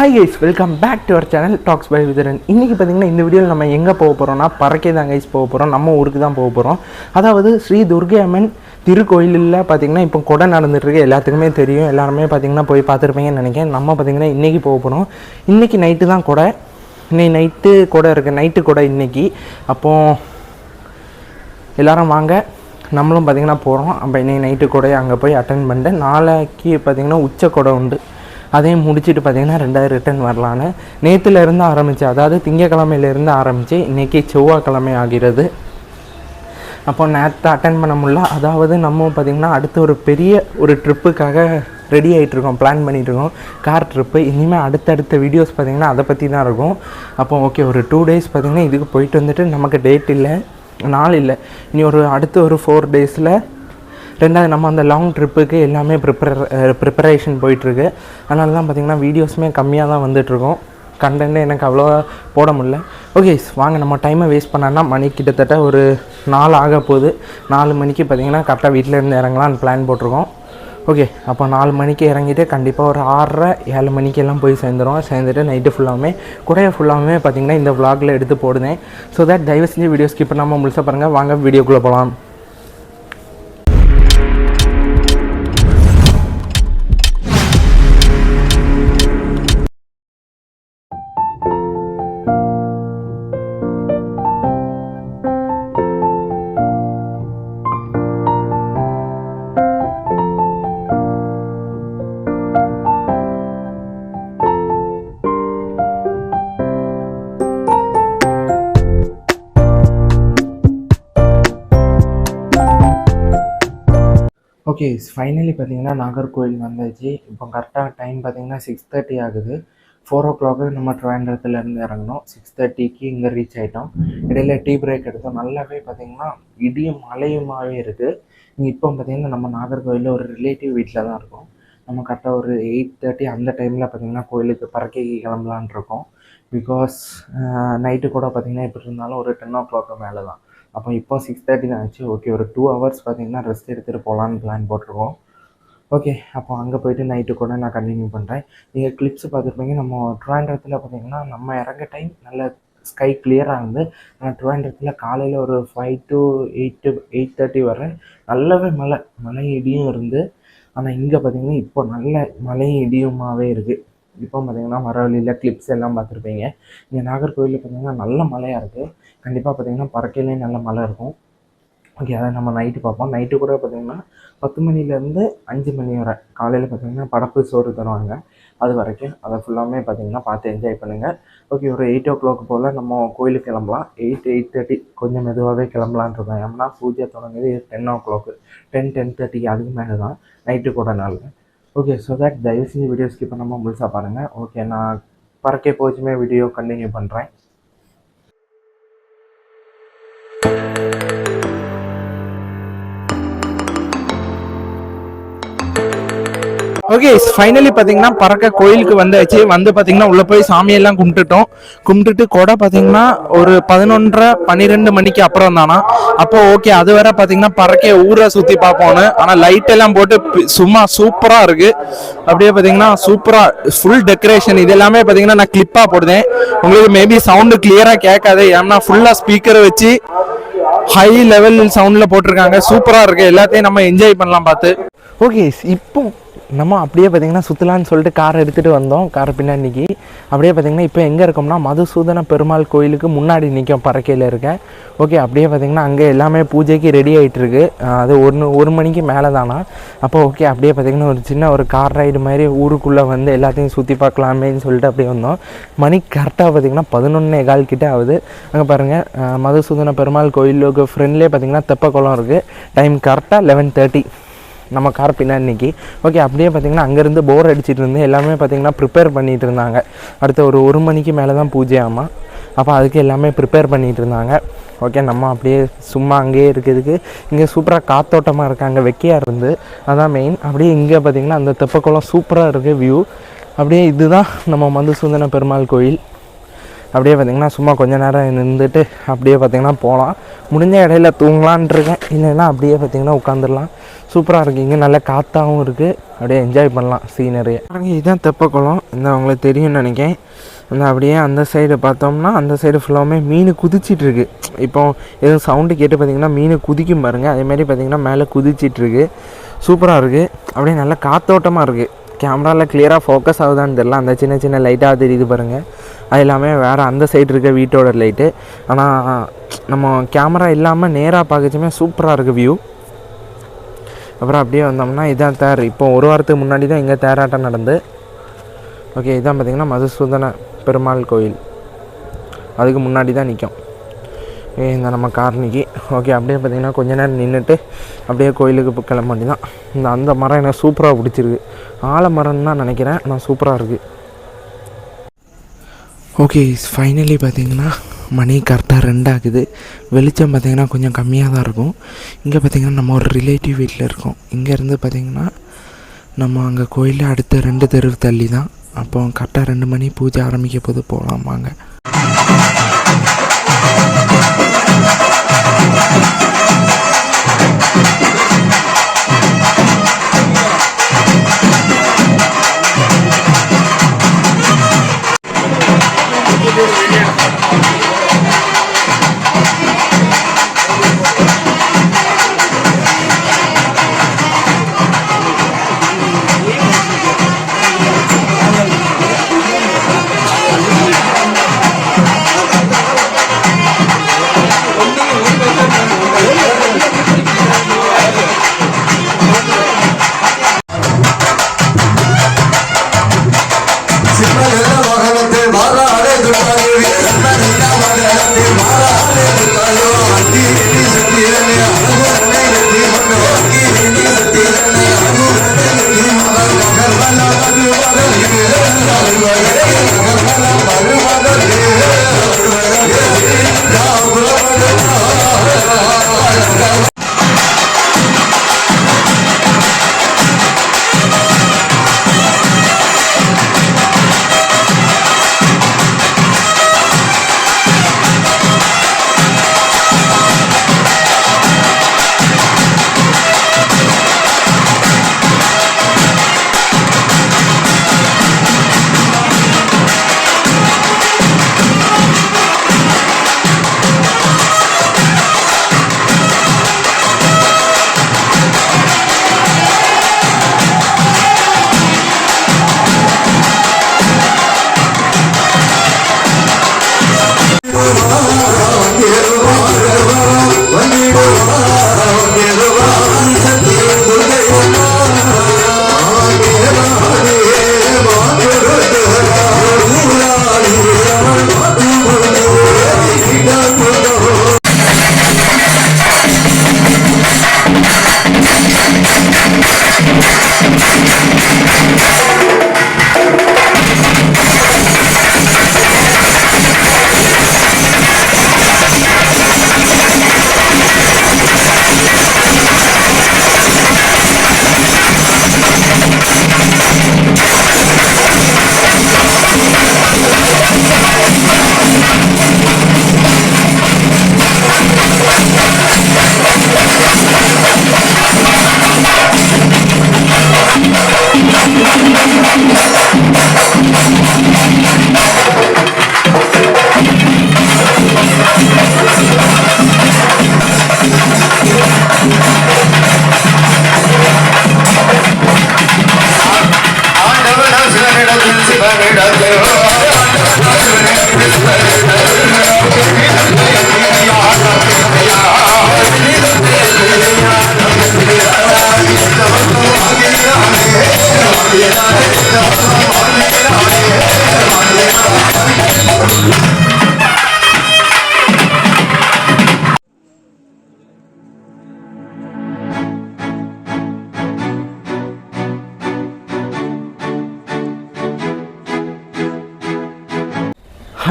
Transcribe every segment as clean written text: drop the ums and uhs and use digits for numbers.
Hi guys, welcome back to our channel talks by Vitharan. இன்றைக்கி பார்த்திங்கன்னா இந்த வீடியோவில் நம்ம எங்கே போக போகிறோம்னா பறக்கை தான் கைஸ் போக போகிறோம். நம்ம ஊருக்கு தான் போக போகிறோம். அதாவது ஸ்ரீ துர்கை அம்மன் திருக்கோயிலில் பார்த்திங்கன்னா இப்போ கொடை நடந்துகிட்ருக்கு. எல்லாத்துக்குமே தெரியும், எல்லாருமே பார்த்திங்கன்னா போய் பார்த்துருப்பீங்கன்னு நினைக்கிறேன். நம்ம பார்த்திங்கன்னா இன்றைக்கி போக போகிறோம். இன்றைக்கி நைட்டு தான் கொடை, இன்னைக்கு நைட்டு கொடை இருக்குது, நைட்டு கொடை இன்றைக்கி. அப்போது எல்லோரும் வாங்க, நம்மளும் பார்த்திங்கன்னா போகிறோம். அப்போ இன்றைக்கி நைட்டு கொடையை அங்கே போய் அட்டன் பண்ணிட்டு நாளைக்கு பார்த்திங்கன்னா உச்ச கொடை உண்டு. அதையும் முடிச்சுட்டு பார்த்திங்கன்னா 2 ரிட்டர்ன் வரலான்னு நேற்றுலேருந்து ஆரம்பித்து, அதாவது திங்கக்கிழமையிலேருந்து ஆரம்பித்து இன்றைக்கி செவ்வாய்க்கிழமை ஆகிறது. அப்போ நேற்று அட்டன் பண்ண முடியல. அதாவது நம்ம பார்த்திங்கன்னா அடுத்து ஒரு பெரிய ஒரு ட்ரிப்புக்காக ரெடி ஆகிட்ருக்கோம், பிளான் பண்ணிகிட்ருக்கோம், கார் ட்ரிப்பு. இனிமேல் அடுத்தடுத்த வீடியோஸ் பார்த்திங்கன்னா அதை பற்றி தான் இருக்கும். அப்போ ஓகே, ஒரு 2 டேஸ் பார்த்திங்கன்னா இதுக்கு போயிட்டு வந்துட்டு நமக்கு டேட் இல்லை, நாள் இல்லை, இனி அடுத்து ஒரு 4 டேஸில் ரெண்டாவது நம்ம அந்த லாங் ட்ரிப்புக்கு எல்லாமே ப்ரிப்பரேஷன் போயிட்டுருக்கு. அதனால தான் பார்த்திங்கன்னா வீடியோஸுமே கம்மியாக தான் வந்துட்டுருக்கோம். கண்டென்ட்டு எனக்கு அவ்வளோவா போட முடியல. ஓகே, வாங்க நம்ம டைமை வேஸ்ட் பண்ணான்னா மணி கிட்டத்தட்ட ஒரு 4 ஆக போகுது. 4 மணிக்கு பார்த்திங்கன்னா கரெக்டாக வீட்டிலேருந்து இறங்கலான்னு பிளான் போட்டிருக்கோம். ஓகே, அப்போ 4 மணிக்கு இறங்கிட்டு கண்டிப்பாக ஒரு 6:30-7 மணிக்கெல்லாம் போய் சேர்ந்துட்டு நைட்டு ஃபுல்லாகவே ஃபுல்லாகவே பார்த்திங்கன்னா இந்த vlogல எடுத்து போடுதேன். ஸோ தட் தயவு செஞ்சு வீடியோ ஸ்கிப் பண்ணாமல் முழுசாக பாருங்கள். வாங்க வீடியோக்குள்ளே போகலாம். ஓகே, ஃபைனலி பார்த்திங்கன்னா நாகர்கோவில் வந்தாச்சு. இப்போ கரெக்டாக டைம் பார்த்திங்கன்னா 6:30 ஆகுது. 4 o'clock நம்ம ட்ரிவாண்ட்ரத்துலேருந்து இறங்கணும். 6:30க்கு இங்கே ரீச் ஆகிட்டோம். இடையில டீ பிரேக் எடுத்தோம். நல்லாவே பார்த்திங்கன்னா இடியும் மழையுமாகவே இருக்குது. இங்கே இப்போ பார்த்திங்கன்னா நம்ம நாகர்கோவிலில் ஒரு ரிலேட்டிவ் வீட்டில் தான் இருக்கோம். நம்ம கரெக்டாக ஒரு 8:30 அந்த டைமில் பார்த்திங்கன்னா கோயிலுக்கு பறக்கைக்கு கிளம்பலான் இருக்கோம். பிகாஸ் நைட்டு கூட பார்த்திங்கன்னா எப்படி இருந்தாலும் ஒரு 10 o'clock மேலே தான். அப்போ இப்போ 6:30 தான் ஆச்சு. ஓகே, ஒரு 2 hours பார்த்திங்கன்னா ரெஸ்ட் எடுத்துகிட்டு போகலான்னு பிளான் போட்டிருக்கோம். ஓகே, அப்போ அங்கே போய்ட்டு நைட்டு கூட நான் கண்டினியூ பண்ணுறேன். நீங்கள் கிளிப்ஸ் பார்த்துருப்பீங்க. நம்ம ட்ரிவாண்ட்ரத்தில் பார்த்திங்கன்னா நம்ம இறங்க டைம் நல்ல ஸ்கை கிளியராக இருந்து, ஆனால் ட்ரிவாண்ட்ரத்தில் காலையில் ஒரு 5 to 8:30 வரை நல்லாவே மழை இடியும் இருந்து. ஆனால் இங்கே பார்த்திங்கன்னா இப்போ நல்ல மழையும் இடியுமாகவே இருக்குது. இப்போ பார்த்திங்கன்னா வர வழியில் கிளிப்ஸ் எல்லாம் பார்த்துருப்பீங்க. இங்கே நாகர்கோவிலில் பார்த்திங்கன்னா நல்ல மழையாக இருக்குது. கண்டிப்பாக பார்த்திங்கன்னா பறக்கையிலேயும் நல்ல மழை இருக்கும். ஓகே, அதை நம்ம நைட்டு பார்ப்போம். நைட்டு கூட பார்த்திங்கன்னா 10 மணிலேருந்து 5 மணி வரை காலையில் பார்த்திங்கன்னா படப்பு சோறு தருவாங்க. அது வரைக்கும் அதை ஃபுல்லாமே பார்த்திங்கன்னா பார்த்து என்ஜாய் பண்ணுங்கள். ஓகே, ஒரு 8 o'clock போல் நம்ம கோயிலுக்கு கிளம்பலாம். 8:30 கொஞ்சம் மெதுவாகவே கிளம்பலான் இருக்கோம். ஏன்னா பூஜை தொடங்குது 10 o'clock, 10-10:30 அதுக்கு மேலே தான் நைட்டு கூட நாள். ஓகே, ஸோ தட் தயவு செஞ்சு வீடியோ ஸ்கிப் பண்ணாமல் முழுசாக பாருங்கள். ஓகே, நான் பறக்கை போச்சுமே வீடியோ கண்டினியூ பண்ணுறேன். ஓகே, ஃபைனலி பார்த்தீங்கன்னா பறக்க கோயிலுக்கு வந்தாச்சு. பார்த்தீங்கன்னா உள்ளே போய் சாமியெல்லாம் கும்பிட்டுட்டு கொடை பார்த்தீங்கன்னா ஒரு 11:30-12 மணிக்கு அப்புறம் தானா. அப்போ ஓகே, அது வரை பார்த்தீங்கன்னா பறக்க ஊரை சுற்றி பார்ப்போன்னு. ஆனால் லைட் எல்லாம் போட்டு சும்மா சூப்பராக இருக்குது. அப்படியே பார்த்தீங்கன்னா சூப்பராக ஃபுல் டெக்கரேஷன். இது எல்லாமே பார்த்தீங்கன்னா நான் கிளிப்பாக போடுதேன். உங்களுக்கு மேபி சவுண்டு கிளியராக கேட்காது, ஏன்னா ஃபுல்லாக ஸ்பீக்கரை வச்சு ஹை லெவல் சவுண்டில் போட்டிருக்காங்க. சூப்பராக இருக்குது. எல்லாத்தையும் நம்ம என்ஜாய் பண்ணலாம் பார்த்து. ஓகே, இப்போ நம்ம அப்படியே பார்த்திங்கன்னா சுற்றலான்னு சொல்லிட்டு கார் எடுத்துகிட்டு வந்தோம். கார் பின்னாடிக்கு அப்படியே பார்த்திங்கன்னா இப்போ எங்கே இருக்கோம்னா மதுசூதன பெருமாள் கோயிலுக்கு முன்னாடி நிற்கும், பறக்கையில் இருக்கேன். ஓகே, அப்படியே பார்த்திங்கன்னா அங்கே எல்லாமே பூஜைக்கு ரெடி ஆகிட்டுருக்கு. அது 1 மணிக்கு மேலே தானா. அப்போ ஓகே, அப்படியே பார்த்திங்கன்னா ஒரு சின்ன ஒரு கார் ரைடு மாதிரி ஊருக்குள்ளே வந்து எல்லாத்தையும் சுற்றி பார்க்கலாமேன்னு சொல்லிட்டு அப்படியே வந்தோம். மணி கரெக்டாக பார்த்திங்கன்னா 11:15 கிட்டே ஆகுது. அங்கே பாருங்கள், மதுசூதன பெருமாள் கோயிலுக்கு ஃப்ரெண்ட்லேயே பார்த்திங்கன்னா தெப்பக்குளம் இருக்குது. டைம் கரெக்டாக 11:30 நம்ம கார் பின்னாடி. ஓகே, அப்படியே பார்த்திங்கன்னா அங்கேருந்து போர் அடிச்சிட்டு இருந்து எல்லாமே பார்த்திங்கன்னா ப்ரிப்பேர் பண்ணிகிட்டு இருந்தாங்க. அடுத்த ஒரு 1 மணிக்கு மேலே தான் பூஜை ஆமாம். அப்போ அதுக்கு எல்லாமே ப்ரிப்பேர் பண்ணிகிட்டு இருந்தாங்க. ஓகே, நம்ம அப்படியே சும்மா அங்கேயே இருக்கிறதுக்கு இங்கே சூப்பராக காத்தோட்டமாக இருக்காங்க, வெக்கையாக இருந்து, அதான் மெயின். அப்படியே இங்கே பார்த்திங்கன்னா அந்த தெப்பக்குளம் சூப்பராக இருக்குது வியூ. அப்படியே இதுதான் நம்ம மதுசூதன பெருமாள் கோயில். அப்படியே பார்த்திங்கன்னா சும்மா கொஞ்சம் நேரம் நின்றுட்டு அப்படியே பார்த்திங்கன்னா போகலாம். முடிஞ்ச இடையில தூங்கலான் இருக்கேன், இல்லைன்னா அப்படியே பார்த்திங்கன்னா உட்காந்துடலாம். சூப்பராக இருக்குது. இங்கே நல்ல காற்றாகவும் இருக்குது, அப்படியே என்ஜாய் பண்ணலாம் சீனரியை. இதுதான் தெப்பக்குளம், இந்த அவங்களுக்கு தெரியும்னு நினைக்கிறேன். அந்த அப்படியே அந்த சைடு பார்த்தோம்னா அந்த சைடு ஃபுல்லாமே மீன் குதிச்சிட்ருக்கு. இப்போ எதுவும் சவுண்டு கேட்டு பார்த்திங்கன்னா மீன் குதிக்கும் பாருங்கள், அதேமாதிரி பார்த்திங்கன்னா மேலே குதிச்சிட்ருக்கு. சூப்பராக இருக்குது, அப்படியே நல்ல காற்றோட்டமாக இருக்குது. கேமராவில் கிளியராக ஃபோக்கஸ் ஆகுதான்னு தெரியல, அந்த சின்ன சின்ன லைட்டாக தெரியுது பாருங்கள், அது எல்லாமே வேறு அந்த சைடு இருக்க வீட்டோட லைட்டு. ஆனால் நம்ம கேமரா இல்லாமல் நேராக பார்க்கச்சுமே சூப்பராக இருக்குது வியூ. அப்புறம் அப்படியே வந்தோம்னா இதான் தேர். இப்போ ஒரு வாரத்துக்கு முன்னாடி தான் இங்கே தேராட்டம் நடந்து. ஓகே, இதான் பார்த்திங்கன்னா மதுசூதன பெருமாள் கோயில், அதுக்கு முன்னாடி தான் நிற்கும் இந்த நம்ம கார்னிக்கு. ஓகே, அப்படியே பார்த்திங்கன்னா கொஞ்ச நேரம் நின்றுட்டு அப்படியே கோயிலுக்கு கிளம்ப வேண்டி தான். அந்த மரம் எனக்கு சூப்பராக பிடிச்சிருக்கு, ஆலமரம்னு தான் நினைக்கிறேன், ஆனால் சூப்பராக இருக்குது. ஓகே, ஃபைனலி பார்த்திங்கன்னா மணி கரெக்டாக 2 ஆகுது. வெளிச்சம் பார்த்திங்கன்னா கொஞ்சம் கம்மியாக தான் இருக்கும். இங்கே பார்த்திங்கன்னா நம்ம ஒரு ரிலேட்டிவ் வீட்டில் இருக்கோம். இங்கேருந்து பார்த்திங்கன்னா நம்ம அங்கே கோயிலில் அடுத்த 2 தெரு தள்ளி தான். அப்போ கரெக்டாக 2 மணி பூஜை ஆரம்பிக்க போது போகலாம் வாங்க.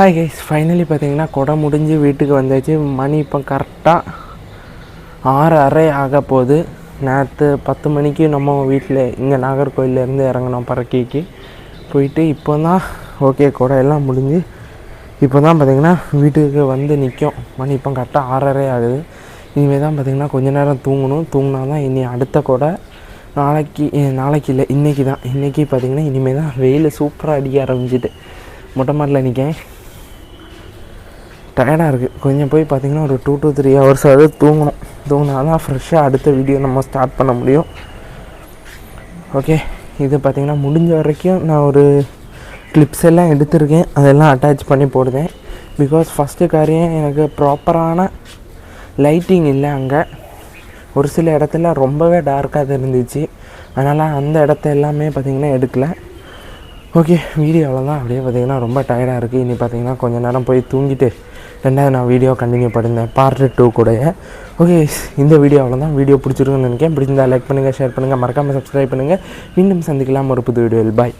ஹாய் கைஸ், ஃபைனலி பார்த்தீங்கன்னா கொடை முடிஞ்சு வீட்டுக்கு வந்தாச்சு. மணி இப்போ கரெக்டாக 6:30 ஆக போகுது. நேற்று 10 மணிக்கு நம்ம வீட்டில் இங்கே நாகர்கோயிலேருந்து இறங்கினோம் பறக்கைக்கு போயிட்டு. இப்போ தான் ஓகே கொடை எல்லாம் முடிஞ்சு இப்போ தான் பார்த்திங்கன்னா வீட்டுக்கு வந்து நிற்கும். மணி இப்போ கரெக்டாக 6:30 ஆகுது. இனிமேல் தான் பார்த்திங்கன்னா கொஞ்ச நேரம் தூங்கணும். தூங்கினா தான் இனி அடுத்த கூட நாளைக்கு இல்லை இன்றைக்கி தான். இன்றைக்கி பார்த்திங்கன்னா இனிமேல் தான் வெயில் சூப்பராக அடிக்க ஆரம்பிச்சிட்டு மொட்டை மாடியில் நிற்கேன். டயர்டாக இருக்குது. கொஞ்சம் போய் பார்த்திங்கன்னா ஒரு 2 to 3 hours தூங்கினா தான் ஃப்ரெஷ்ஷாக அடுத்த வீடியோ நம்ம ஸ்டார்ட் பண்ண முடியும். ஓகே, இது பார்த்திங்கன்னா முடிஞ்ச வரைக்கும் நான் ஒரு கிளிப்ஸ் எல்லாம் எடுத்திருக்கேன். அதெல்லாம் அட்டாச் பண்ணி போடுவேன். பிகாஸ் ஃபஸ்ட்டு காரியம் எனக்கு ப்ராப்பரான லைட்டிங் இல்லை. அங்கே ஒரு சில இடத்துல ரொம்பவே டார்க்காக இருந்துச்சு. அதனால் அந்த இடத்த எல்லாமே பார்த்திங்கன்னா எடுக்கலை. ஓகே, வீடியோ அவ்வளோதான். அப்படியே பார்த்திங்கன்னா ரொம்ப டயர்டாக இருக்குது. இனி பார்த்திங்கன்னா கொஞ்சம் நேரம் போய் தூங்கிட்டு ரெண்டாவது நான் வீடியோ கண்டினியூ பண்ணியிருந்தேன் பார்ட் 2 கூடயே. ஓகே, இந்த வீடியோ அவ்வளோதான். வீடியோ பிடிச்சிருக்குன்னு நினைக்கிறேன். பிடிச்சிருந்தா லைக் பண்ணுங்கள், ஷேர் பண்ணுங்கள், மறக்காமல் சப்ஸ்கிரைப் பண்ணுங்கள். மீண்டும் சந்திக்கலாம் ஒரு புது வீடியோவில். பாய்.